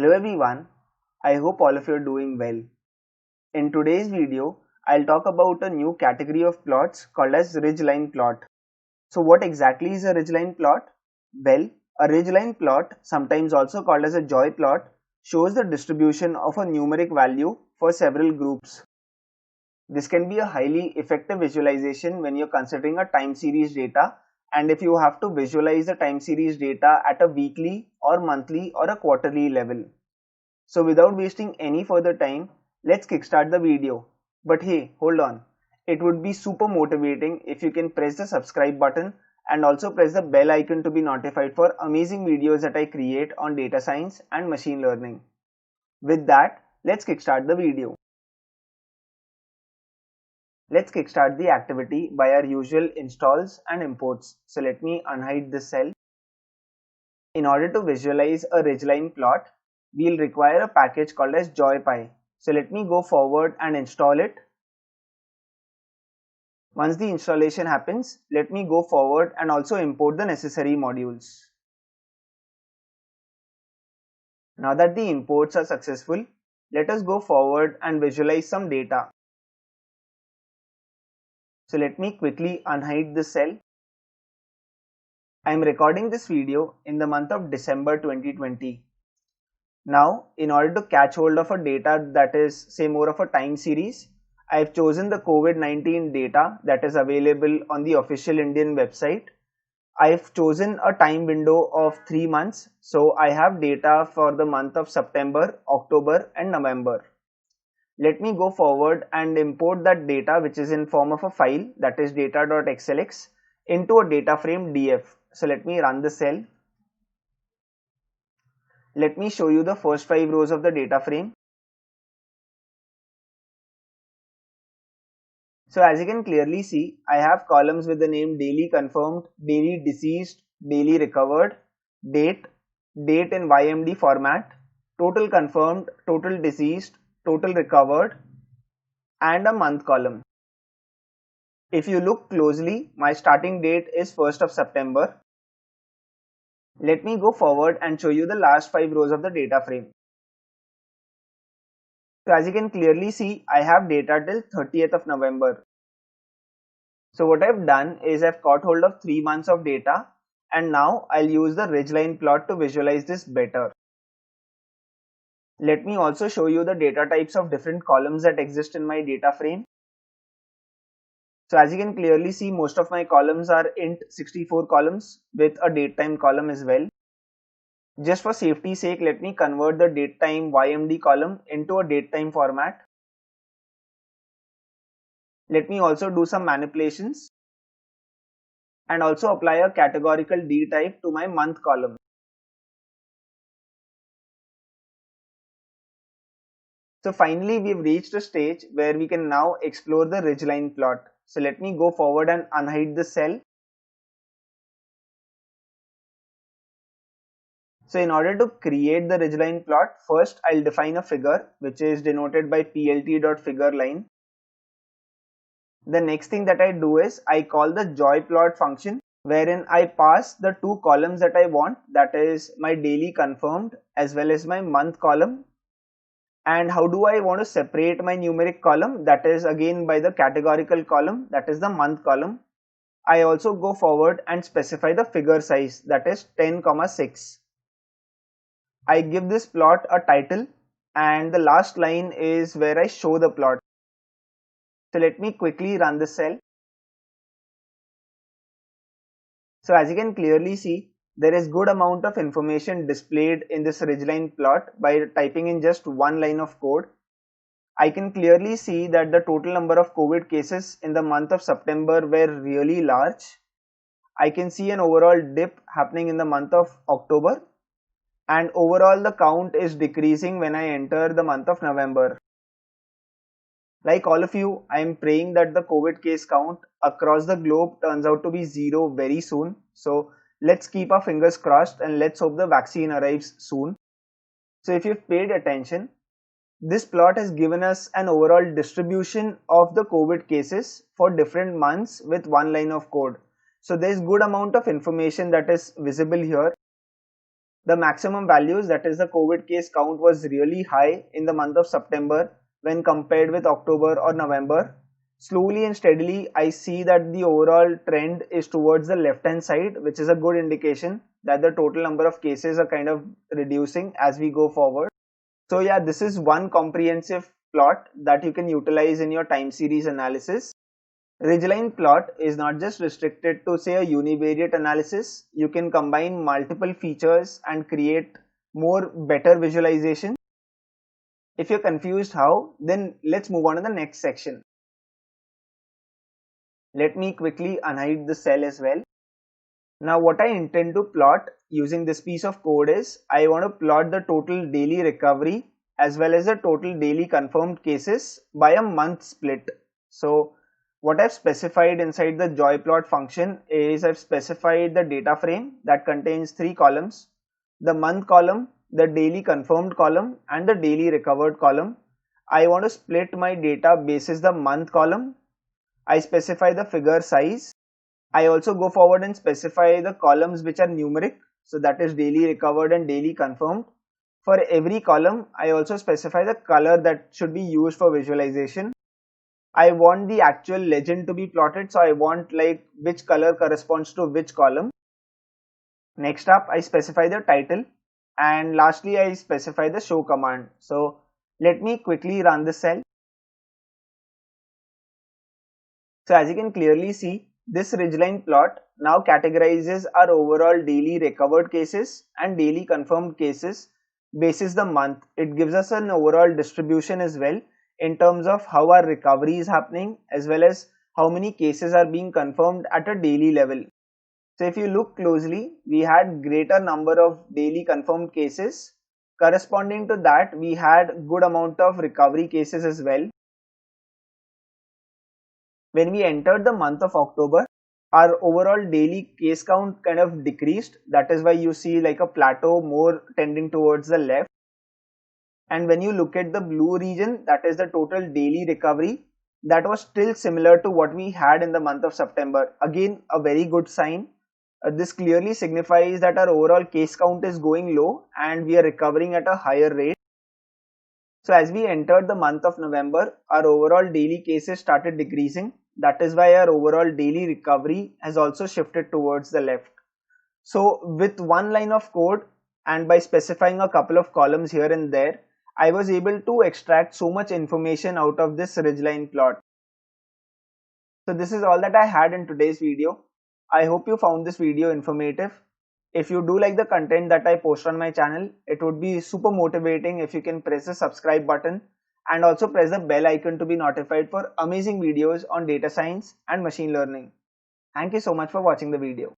Hello everyone, I hope all of you are doing well. In today's video, I'll talk about a new category of plots called as ridgeline plot. So what exactly is a ridgeline plot? Well, a ridgeline plot, sometimes also called as a joy plot, shows the distribution of a numeric value for several groups. This can be a highly effective visualization when you're considering a time series data and if you have to visualize the time series data at a weekly or monthly or a quarterly level. So without wasting any further time, let's kickstart the video. But hey, hold on. It would be super motivating if you can press the subscribe button and also press the bell icon to be notified for amazing videos that I create on data science and machine learning. With that, let's kickstart the video. Let's kickstart the activity by our usual installs and imports. So let me unhide this cell. In order to visualize a ridgeline plot, we'll require a package called as JoyPy. So let me go forward and install it. Once the installation happens, let me go forward and also import the necessary modules. Now that the imports are successful, let us go forward and visualize some data. So let me quickly unhide this cell. I am recording this video in the month of December 2020. Now, in order to catch hold of a data that is, say, more of a time series, I have chosen the COVID-19 data that is available on the official Indian website. I've chosen a time window of 3 months, so I have data for the month of September, October and November. Let me go forward and import that data, which is in form of a file, that is data.xlx, into a data frame df. So let me run the cell. Let me show you the first 5 rows of the data frame. So as you can clearly see, I have columns with the name daily confirmed, daily deceased, daily recovered, date, date in YMD format, total confirmed, total deceased, total recovered, and a month column. If you look closely, my starting date is 1st of September. Let me go forward and show you the last 5 rows of the data frame. So as you can clearly see, I have data till 30th of November. So what I've done is I've caught hold of 3 months of data and now I'll use the ridgeline plot to visualize this better. Let me also show you the data types of different columns that exist in my data frame. So as you can clearly see, most of my columns are int64 columns with a datetime column as well. Just for safety's sake, let me convert the datetime YMD column into a datetime format. Let me also do some manipulations and also apply a categorical D type to my month column. So finally, we've reached a stage where we can now explore the ridgeline plot. So let me go forward and unhide the cell. So in order to create the ridgeline plot, first I'll define a figure which is denoted by plt.figureLine. The next thing that I do is I call the joyplot function wherein I pass the 2 columns that I want, that is my daily confirmed as well as my month column. And how do I want to separate my numeric column? That is again by the categorical column, that is the month column. I also go forward and specify the figure size, that is 10,6. I give this plot a title and the last line is where I show the plot. So let me quickly run the cell. So as you can clearly see, there is good amount of information displayed in this ridgeline plot by typing in just one line of code. I can clearly see that the total number of COVID cases in the month of September were really large. I can see an overall dip happening in the month of October, and overall the count is decreasing when I enter the month of November. Like all of you, I am praying that the COVID case count across the globe turns out to be 0 very soon. So let's keep our fingers crossed and let's hope the vaccine arrives soon. So if you've paid attention, this plot has given us an overall distribution of the COVID cases for different months with one line of code. So there is good amount of information that is visible here. The maximum values, that is the COVID case count, was really high in the month of September when compared with October or November. Slowly and steadily, I see that the overall trend is towards the left hand side, which is a good indication that the total number of cases are kind of reducing as we go forward. So yeah, this is one comprehensive plot that you can utilize in your time series analysis. Ridgeline plot is not just restricted to say a univariate analysis. You can combine multiple features and create more better visualization. If you're confused how, then let's move on to the next section. Let me quickly unhide the cell as well. Now what I intend to plot using this piece of code is, I want to plot the total daily recovery as well as the total daily confirmed cases by a month split. So what I've specified inside the joyplot function is I've specified the data frame that contains 3 columns, the month column, the daily confirmed column and the daily recovered column. I want to split my data basis the month column. I specify the figure size. I also go forward and specify the columns which are numeric, so that is daily recovered and daily confirmed. For every column, I also specify the color that should be used for visualization. I want the actual legend to be plotted, so I want like which color corresponds to which column. Next up, I specify the title, and lastly I specify the show command. So let me quickly run this cell. So as you can clearly see, this ridgeline plot now categorizes our overall daily recovered cases and daily confirmed cases basis the month. It gives us an overall distribution as well in terms of how our recovery is happening as well as how many cases are being confirmed at a daily level. So if you look closely, we had greater number of daily confirmed cases. Corresponding to that, we had good amount of recovery cases as well. When we entered the month of October, our overall daily case count kind of decreased. That is why you see like a plateau more tending towards the left. And when you look at the blue region, that is the total daily recovery, that was still similar to what we had in the month of September. Again, a very good sign. This clearly signifies that our overall case count is going low and we are recovering at a higher rate. So as we entered the month of November, our overall daily cases started decreasing. That is why our overall daily recovery has also shifted towards the left. So with one line of code and by specifying a couple of columns here and there, I was able to extract so much information out of this ridgeline plot. So this is all that I had in today's video. I hope you found this video informative. If you do like the content that I post on my channel, it would be super motivating if you can press the subscribe button and also press the bell icon to be notified for amazing videos on data science and machine learning. Thank you so much for watching the video.